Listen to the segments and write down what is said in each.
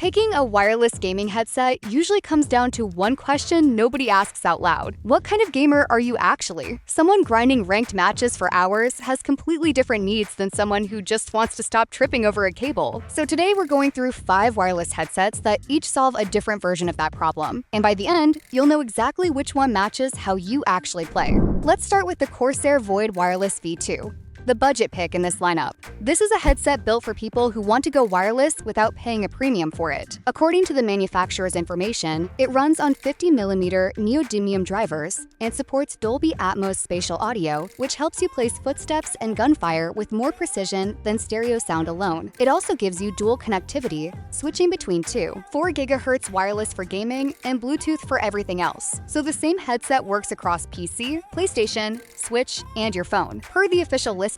Picking a wireless gaming headset usually comes down to one question nobody asks out loud. What kind of gamer are you actually? Someone grinding ranked matches for hours has completely different needs than someone who just wants to stop tripping over a cable. So today we're going through 5 wireless headsets that each solve a different version of that problem. And by the end, you'll know exactly which one matches how you actually play. Let's start with the Corsair Void Wireless V2. The budget pick in this lineup. This is a headset built for people who want to go wireless without paying a premium for it. According to the manufacturer's information, it runs on 50mm neodymium drivers and supports Dolby Atmos spatial audio, which helps you place footsteps and gunfire with more precision than stereo sound alone. It also gives you dual connectivity, switching between 4 GHz wireless for gaming and Bluetooth for everything else. So the same headset works across PC, PlayStation, Switch, and your phone. Per the official list,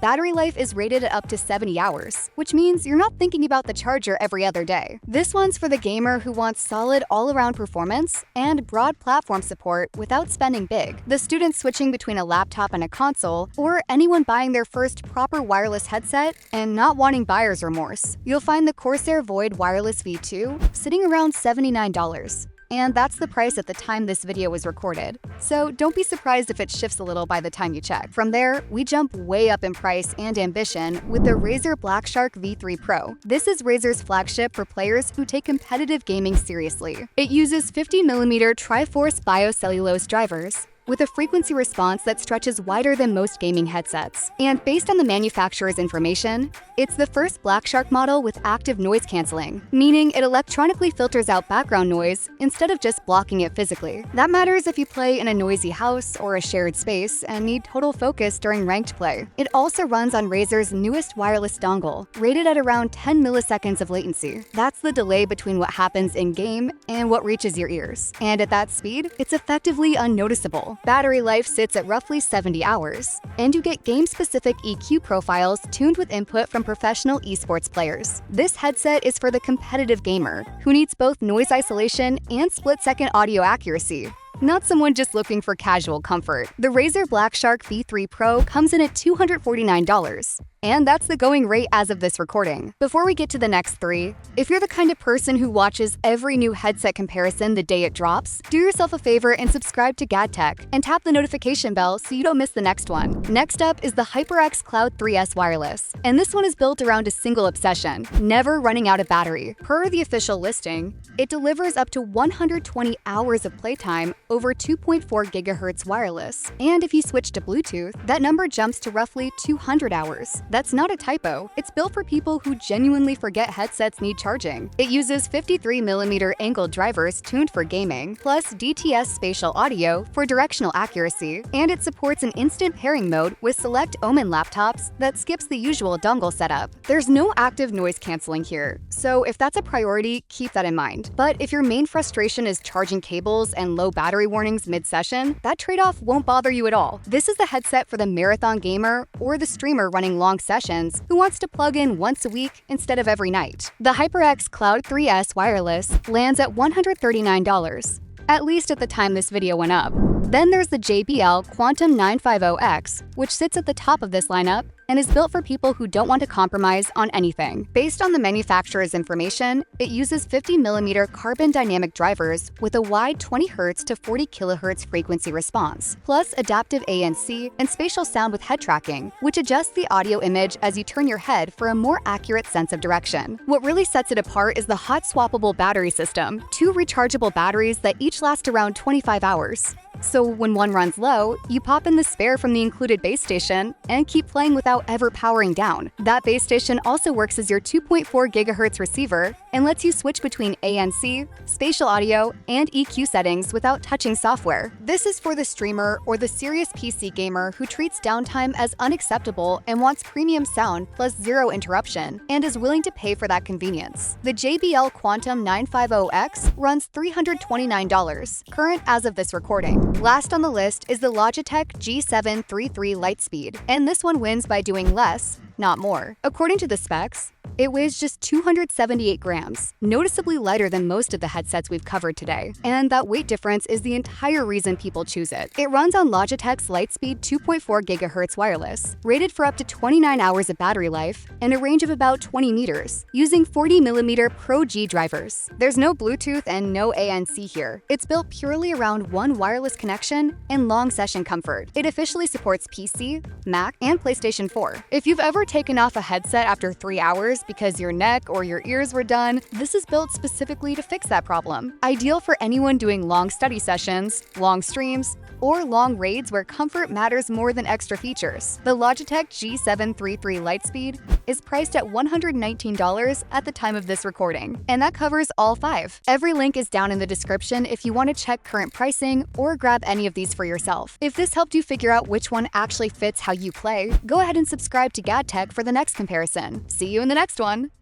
battery life is rated at up to 70 hours, which means you're not thinking about the charger every other day. This one's for the gamer who wants solid all-around performance and broad platform support without spending big, the student switching between a laptop and a console, or anyone buying their first proper wireless headset and not wanting buyer's remorse. You'll find the Corsair Void Wireless V2 sitting around $79. And that's the price at the time this video was recorded. So don't be surprised if it shifts a little by the time you check. From there, we jump way up in price and ambition with the Razer BlackShark V3 Pro. This is Razer's flagship for players who take competitive gaming seriously. It uses 50mm Triforce biocellulose drivers, with a frequency response that stretches wider than most gaming headsets. And based on the manufacturer's information, it's the first BlackShark model with active noise canceling, meaning it electronically filters out background noise instead of just blocking it physically. That matters if you play in a noisy house or a shared space and need total focus during ranked play. It also runs on Razer's newest wireless dongle, rated at around 10 milliseconds of latency. That's the delay between what happens in-game and what reaches your ears. And at that speed, it's effectively unnoticeable. Battery life sits at roughly 70 hours, and you get game-specific EQ profiles tuned with input from professional esports players. This headset is for the competitive gamer who needs both noise isolation and split-second audio accuracy, not someone just looking for casual comfort. The Razer BlackShark V3 Pro comes in at $249. And that's the going rate as of this recording. Before we get to the next 3, if you're the kind of person who watches every new headset comparison the day it drops, do yourself a favor and subscribe to GadTech and tap the notification bell so you don't miss the next one. Next up is the HyperX Cloud III S wireless, and this one is built around a single obsession: never running out of battery. Per the official listing, it delivers up to 120 hours of playtime over 2.4 GHz wireless, and if you switch to Bluetooth, that number jumps to roughly 200 hours. That's not a typo. It's built for people who genuinely forget headsets need charging. It uses 53mm angled drivers tuned for gaming, plus DTS spatial audio for directional accuracy, and it supports an instant pairing mode with select Omen laptops that skips the usual dongle setup. There's no active noise canceling here, so if that's a priority, keep that in mind. But if your main frustration is charging cables and low battery warnings mid-session, that trade-off won't bother you at all. This is the headset for the marathon gamer or the streamer running long sessions who wants to plug in once a week instead of every night. The HyperX Cloud III S wireless lands at $139, at least at the time this video went up. Then there's the JBL Quantum 950X, which sits at the top of this lineup and is built for people who don't want to compromise on anything. Based on the manufacturer's information, it uses 50mm carbon dynamic drivers with a wide 20 Hz to 40 kHz frequency response, plus adaptive ANC and spatial sound with head tracking, which adjusts the audio image as you turn your head for a more accurate sense of direction. What really sets it apart is the hot swappable battery system, 2 rechargeable batteries that each last around 25 hours. So when one runs low, you pop in the spare from the included base station and keep playing without ever powering down. That base station also works as your 2.4 GHz receiver and lets you switch between ANC, spatial audio, and EQ settings without touching software. This is for the streamer or the serious PC gamer who treats downtime as unacceptable and wants premium sound plus 0 interruption and is willing to pay for that convenience. The JBL Quantum 950X runs $329, current as of this recording. Last on the list is the Logitech G7 33 Lightspeed, and this one wins by doing less, not more. According to the specs, It weighs just 278 grams, noticeably lighter than most of the headsets we've covered today. And that weight difference is the entire reason people choose it. It runs on Logitech's Lightspeed 2.4 GHz wireless, rated for up to 29 hours of battery life, and a range of about 20 meters, using 40mm Pro G drivers. There's no Bluetooth and no ANC here. It's built purely around one wireless connection and long session comfort. It officially supports PC, Mac, and PlayStation 4. If you've ever taken off a headset after 3 hours because your neck or your ears were done, this is built specifically to fix that problem. Ideal for anyone doing long study sessions, long streams, or long raids where comfort matters more than extra features. The Logitech G733 Lightspeed is priced at $119 at the time of this recording, and that covers all 5. Every link is down in the description if you want to check current pricing or grab any of these for yourself. If this helped you figure out which one actually fits how you play, go ahead and subscribe to GadTech for the next comparison. See you in the next one!